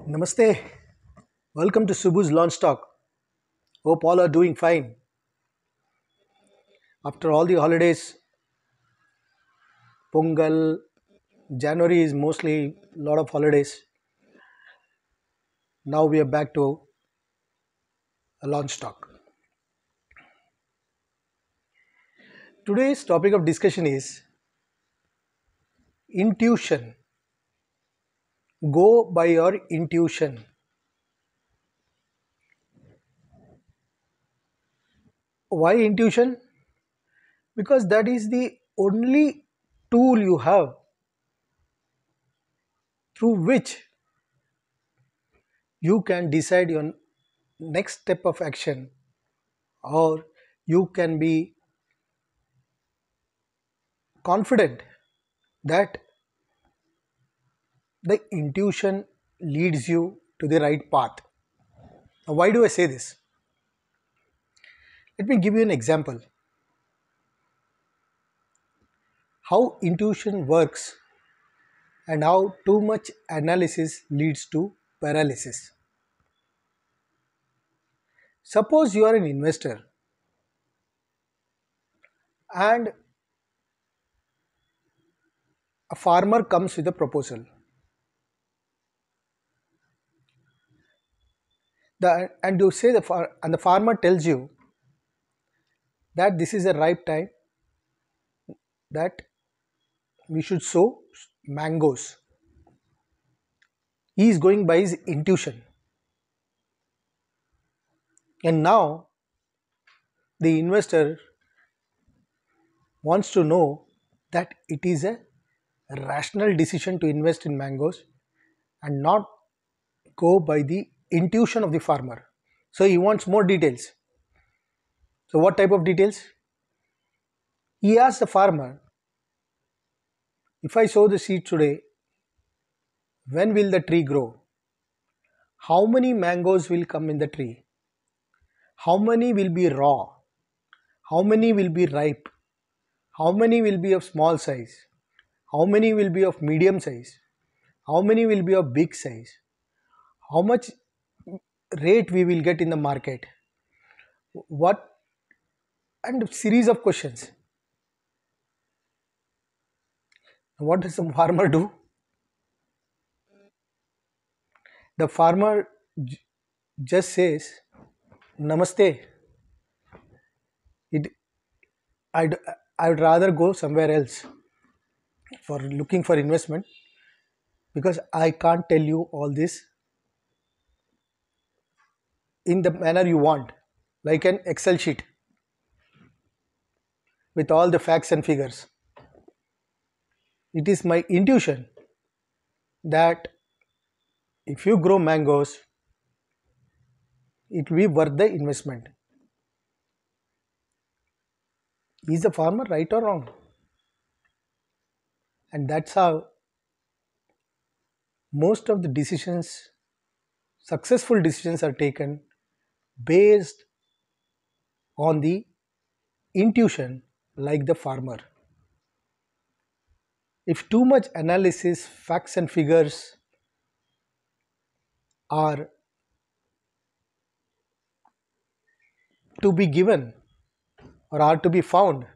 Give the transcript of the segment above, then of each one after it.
Namaste. Welcome to Subhu's Launch Talk. Hope all are doing fine. After all the holidays, Pongal, January is mostly a lot of holidays. Now we are back to a launch talk. Today's topic of discussion is intuition. Go by your intuition. Why intuition? Because that is the only tool you have through which you can decide your next step of action, or you can be confident that the intuition leads you to the right path. Now, why do I say this? Let me give you an example. How intuition works and how too much analysis leads to paralysis. Suppose you are an investor and a farmer comes with a proposal. And you say and the farmer tells you that this is a ripe time that we should sow mangoes. He is going by his intuition. And now the investor wants to know that it is a rational decision to invest in mangoes and not go by the intuition of the farmer. So he wants more details. So, what type of details? He asks the farmer, if I sow the seed today, when will the tree grow? How many mangoes will come in the tree? How many will be raw? How many will be ripe? How many will be of small size? How many will be of medium size? How many will be of big size? How much rate we will get in the market? What, and a series of questions. What does the farmer do? The farmer just says, Namaste. It, I'd, I'd rather go somewhere else for looking for investment because I can't tell you all this in the manner you want, like an Excel sheet with all the facts and figures. It is my intuition that if you grow mangoes, it will be worth the investment. Is the farmer right or wrong? And that's how most of the decisions, successful decisions, are taken based on the intuition, like the farmer. If too much analysis, facts, and figures are to be given or are to be found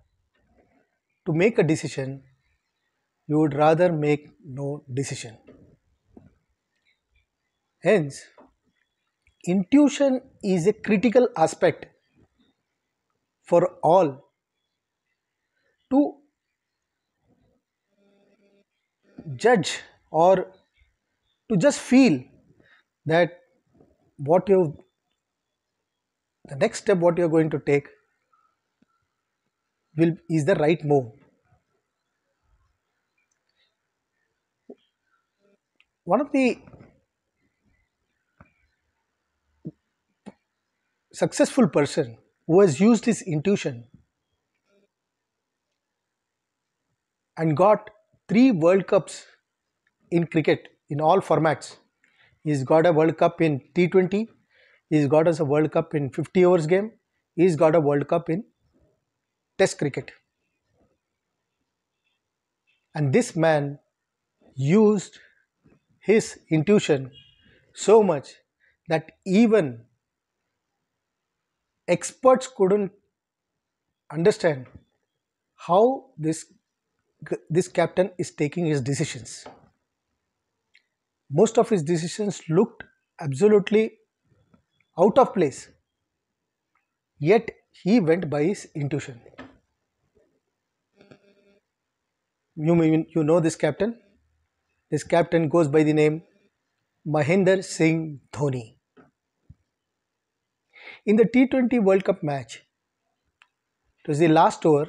to make a decision, you would rather make no decision. Hence, intuition is a critical aspect for all to judge or to just feel that what you the next step what you're going to take will is the right move. One of the successful person who has used his intuition and got 3 World Cups in cricket in all formats. He's got a World Cup in T20, he's got us a World Cup in 50 overs game, he's got a World Cup in Test cricket. And this man used his intuition so much that even experts couldn't understand how this captain is taking his decisions. Most of his decisions looked absolutely out of place, yet he went by his intuition. You know this captain? This captain goes by the name Mahendra Singh Dhoni. In the T20 World Cup match, it was the last over,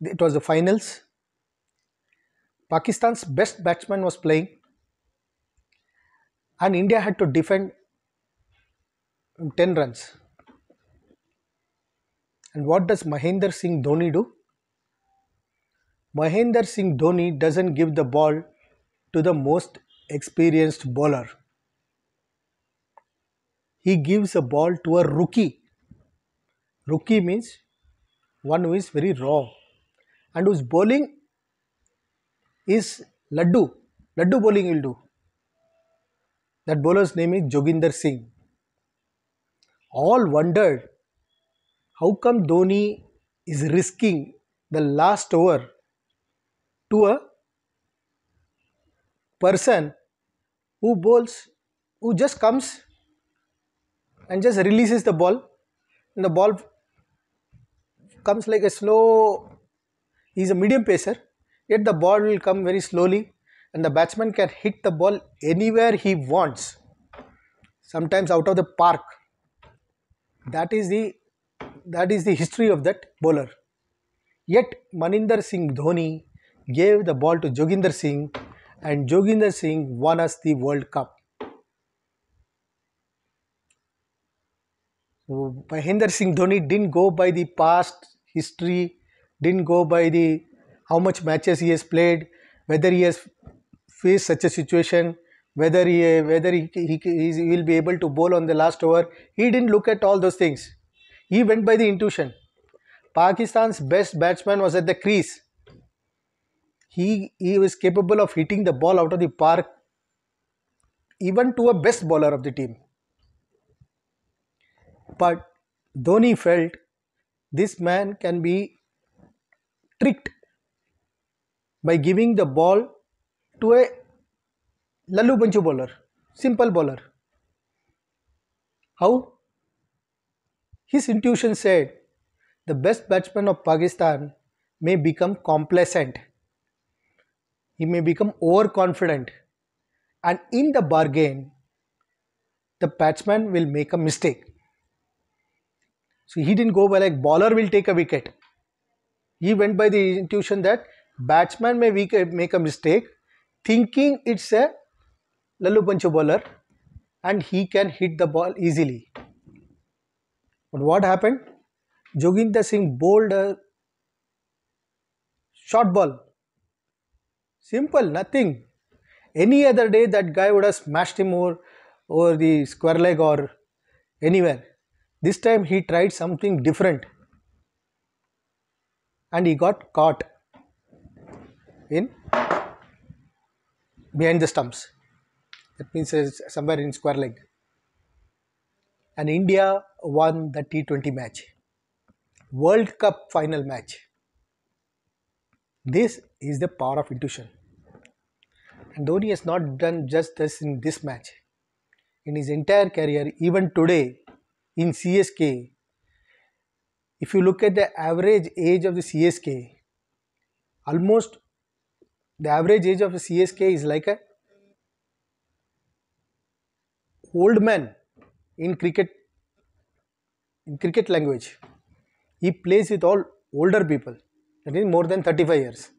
it was the finals. Pakistan's best batsman was playing, and India had to defend 10 runs. And what does Mahendra Singh Dhoni do? Mahendra Singh Dhoni doesn't give the ball to the most experienced bowler. He gives a ball to a rookie. Rookie means one who is very raw and whose bowling is Laddu. Laddu bowling will do. That bowler's name is Joginder Singh. All wondered how come Dhoni is risking the last over to a person who bowls, who just comes and just releases the ball, and the ball comes like a slow, he's a medium pacer, yet the ball will come very slowly and the batsman can hit the ball anywhere he wants, sometimes out of the park. That is the history of that bowler. Yet Mahendra Singh Dhoni gave the ball to Joginder Singh, and Joginder Singh won us the World Cup. So Mahendra Singh Dhoni didn't go by the past history, didn't go by the how much matches he has played, whether he has faced such a situation, whether he will be able to bowl on the last over. He didn't look at all those things. He went by the intuition. Pakistan's best batsman was at the crease. He was capable of hitting the ball out of the park even to a best bowler of the team. But Dhoni felt this man can be tricked by giving the ball to a Lallu Panchu bowler, simple bowler. How? His intuition said the best batsman of Pakistan may become complacent. He may become overconfident, and in the bargain, the batsman will make a mistake. So he didn't go by like bowler will take a wicket. He went by the intuition that batsman may make a mistake, thinking it's a Lallu Panchu bowler and he can hit the ball easily. But what happened? Joginder Singh bowled a short ball. Simple, nothing. Any other day that guy would have smashed him over the square leg or anywhere. This time he tried something different and he got caught in behind the stumps. That means somewhere in square leg. And India won the T20 match. World Cup final match. This is the power of intuition. And Dhoni has not done just this in this match. In his entire career, even today in CSK, if you look at the average age of the CSK, almost the average age of the CSK is like a old man in cricket language. He plays with all older people, that is more than 35 years.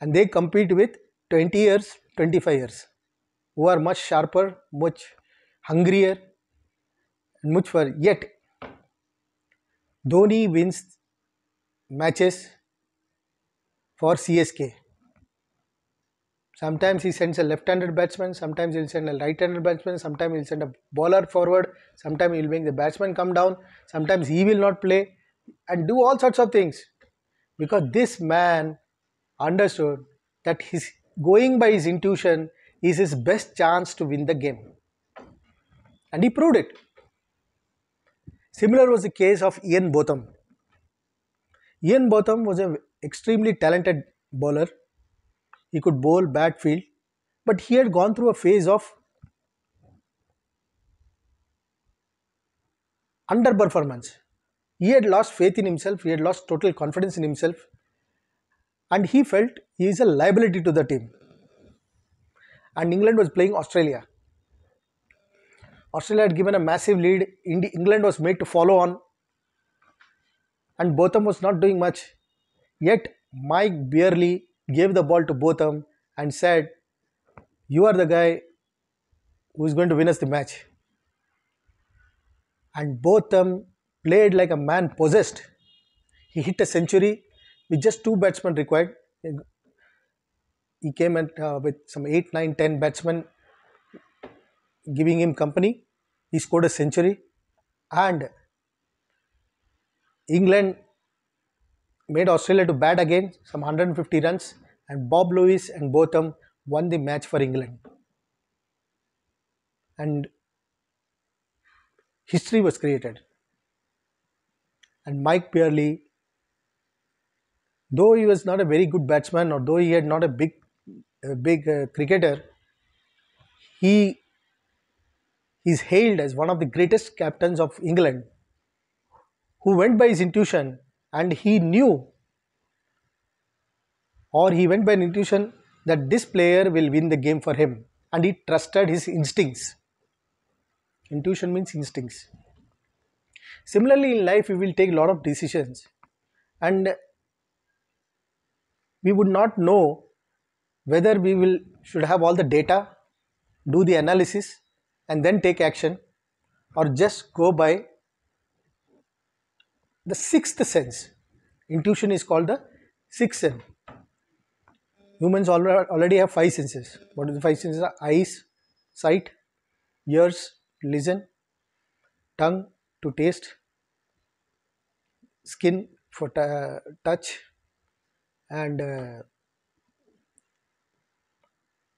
And they compete with 20 years, 25 years, who are much sharper, much hungrier, and much far. Yet, Dhoni wins matches for CSK. Sometimes he sends a left-handed batsman, sometimes he'll send a right-handed batsman, sometimes he'll send a bowler forward, sometimes he'll make the batsman come down, sometimes he will not play and do all sorts of things. Because this man understood that his going by his intuition is his best chance to win the game. And he proved it. Similar was the case of Ian Botham. Ian Botham was an extremely talented bowler. He could bowl bat field, but he had gone through a phase of underperformance. He had lost faith in himself, he had lost total confidence in himself, and he felt he is a liability to the team. And England was playing Australia. Australia had given a massive lead. England was made to follow on, and Botham was not doing much. Yet Mike Beerley gave the ball to Botham and said, "You are the guy who is going to win us the match." And Botham played like a man possessed. He hit a century with just two batsmen required. He came with some 8, 9, 10 batsmen giving him company. He scored a century, and England made Australia to bat again, some 150 runs, and Bob Lewis and Botham won the match for England. And history was created. And Mike Beerley, though he was not a very good batsman, or though he had not a big cricketer, he is hailed as one of the greatest captains of England, who went by his intuition, and he knew, or he went by an intuition, that this player will win the game for him, and he trusted his instincts. Intuition means instincts. Similarly, in life, we will take a lot of decisions, and we would not know whether we should have all the data, do the analysis, and then take action, or just go by the sixth sense. Intuition is called the sixth sense. Humans already have five senses. What are the five senses? Eyes, sight; ears, listen; tongue, to taste; skin, for touch; and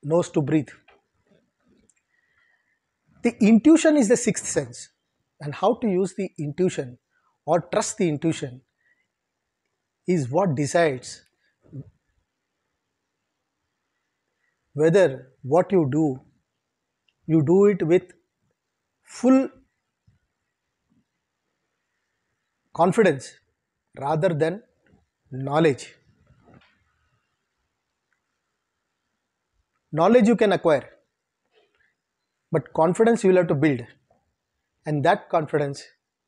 nose, to breathe. The intuition is the sixth sense, and how to use the intuition or trust the intuition is what decides whether what you do it with full confidence rather than knowledge. Knowledge you can acquire, but confidence you will have to build, and that confidence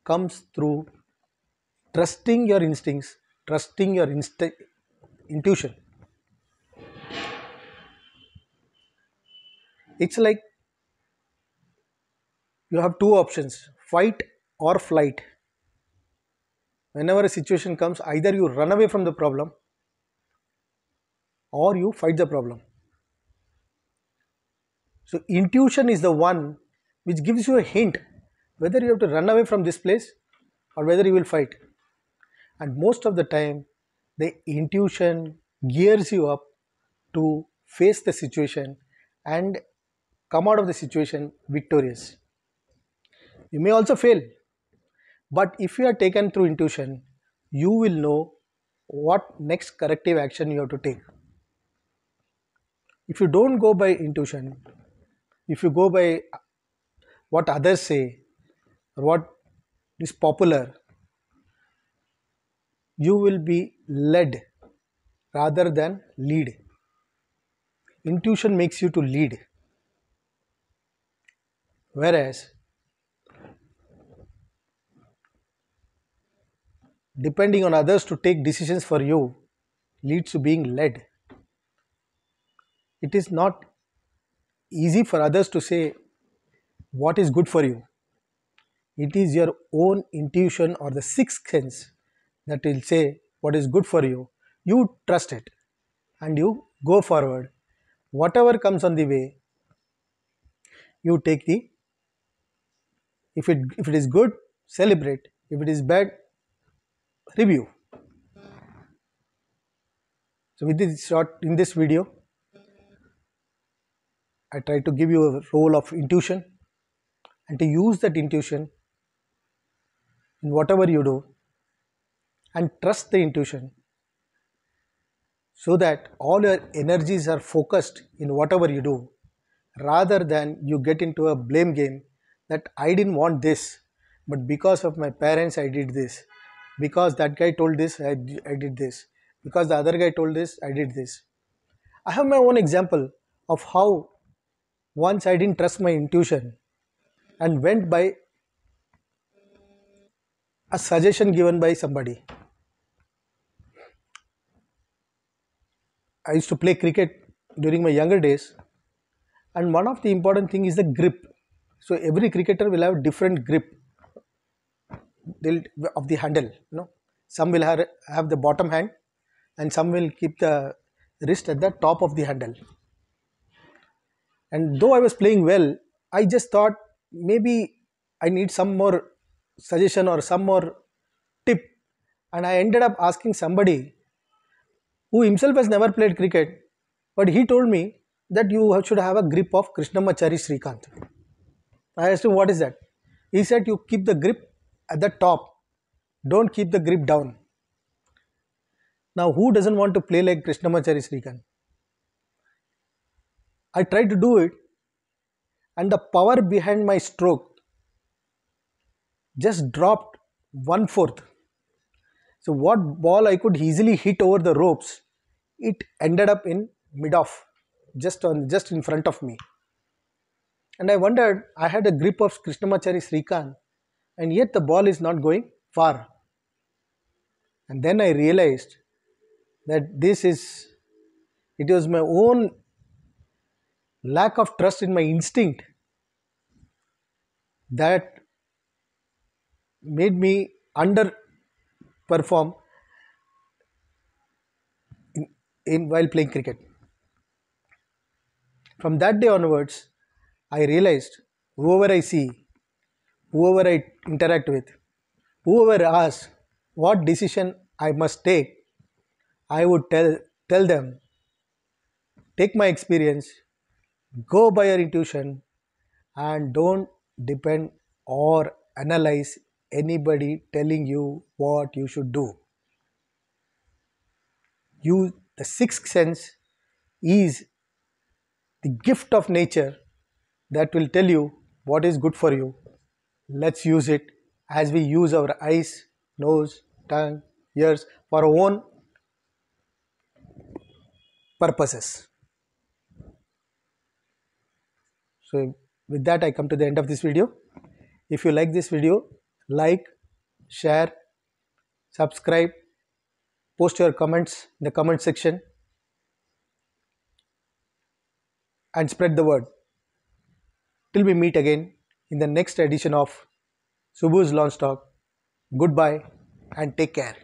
comes through trusting your instincts, trusting your intuition. It's like you have two options: fight or flight. Whenever a situation comes, either you run away from the problem or you fight the problem. So intuition is the one which gives you a hint whether you have to run away from this place or whether you will fight. And most of the time, the intuition gears you up to face the situation and come out of the situation victorious. You may also fail, but if you are taken through intuition, you will know what next corrective action you have to take. If you don't go by intuition, if you go by what others say or what is popular, you will be led rather than lead. Intuition makes you to lead, whereas depending on others to take decisions for you leads to being led. It is not easy for others to say what is good for you. It is your own intuition or the sixth sense that will say what is good for you. You trust it and you go forward. Whatever comes on the way, you take if it is good, celebrate. If it is bad, review. So with this short in this video, I try to give you a role of intuition, and to use that intuition in whatever you do, and trust the intuition, so that all your energies are focused in whatever you do, rather than you get into a blame game that I didn't want this, but because of my parents I did this, because that guy told this, I did this, because the other guy told this, I did this. I have my own example of how once I didn't trust my intuition and went by a suggestion given by somebody. I used to play cricket during my younger days, and one of the important thing is the grip. So every cricketer will have different grip of the handle. Some will have the bottom hand, and some will keep the wrist at the top of the handle. And though I was playing well, I just thought maybe I need some more suggestion or some more tip, and I ended up asking somebody who himself has never played cricket, but he told me that you should have a grip of Krishnamachari Srikanth. I asked him, what is that? He said, you keep the grip at the top, don't keep the grip down. Now, who doesn't want to play like Krishnamachari Srikanth? I tried to do it, and the power behind my stroke just dropped 1/4. So what ball I could easily hit over the ropes, it ended up in mid-off, just in front of me. And I wondered, I had a grip of Krishnamachari Srikanth, and yet the ball is not going far. And then I realized that it was my own lack of trust in my instinct that made me underperform while playing cricket. From that day onwards, I realized whoever I see, whoever I interact with, whoever asks what decision I must take, I would tell them, take my experience, go by your intuition, and don't depend or analyze anybody telling you what you should do. The sixth sense is the gift of nature that will tell you what is good for you. Let's use it as we use our eyes, nose, tongue, ears for our own purposes. So with that, I come to the end of this video. If you like this video, like, share, subscribe, post your comments in the comment section, and spread the word. Till we meet again in the next edition of Subhu's Launch Talk. Goodbye and take care.